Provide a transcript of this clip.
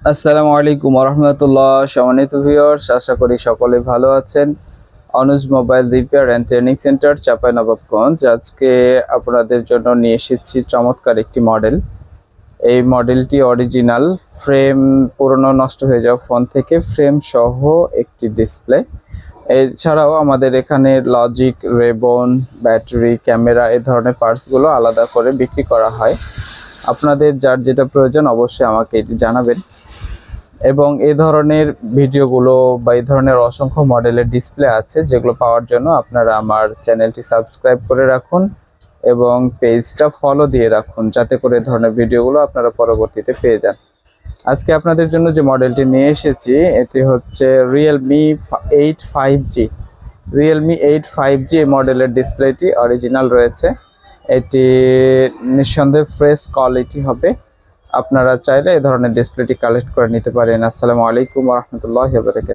আসসালামু আলাইকুম রহমতুল্লাহ। সম্মানিত ভিউয়ার্স, আশা করি সকলে ভালো আছেন। Anuj mobile repair and training centre, Chapainawabganj. আজকে আপনাদের জন্য নিয়ে এসেছি চমৎকার একটি মডেল। এই মডেলটি অরিজিনাল, ফ্রেম পুরনো নষ্ট হয়ে যাওয়া ফোন থেকে ফ্রেম সহ একটি ডিসপ্লে। এছাড়াও আমাদের এখানে লজিক, রেবন, ব্যাটারি, ক্যামেরা এ ধরনের পার্টসগুলো আলাদা করে বিক্রি করা হয়। আপনাদের যার যেটা প্রয়োজন অবশ্যই আমাকে এটি জানাবেন। এবং এই ধরনের ভিডিওগুলো বা এই ধরনের অসংখ্য মডেলের ডিসপ্লে আছে, যেগুলো পাওয়ার জন্য আপনারা আমার চ্যানেলটি সাবস্ক্রাইব করে রাখুন এবং পেজটা ফলো দিয়ে রাখুন, যাতে করে এই ধরনের ভিডিওগুলো আপনারা পরবর্তীতে পেয়ে যান। আজকে আপনাদের জন্য যে মডেলটি নিয়ে এসেছি এটি হচ্ছে রিয়েলমি 8 5G মডেলের ডিসপ্লেটি অরিজিনাল রয়েছে। এটি নিঃসন্দেহে ফ্রেশ কোয়ালিটি হবে। আপনারা চাইলে এই ধরনের ডিসপ্লেটি কালেক্ট করে নিতে পারেন। আসসালামু আলাইকুম ওয়া রাহমাতুল্লাহি ওয়া বারাকাতুহু।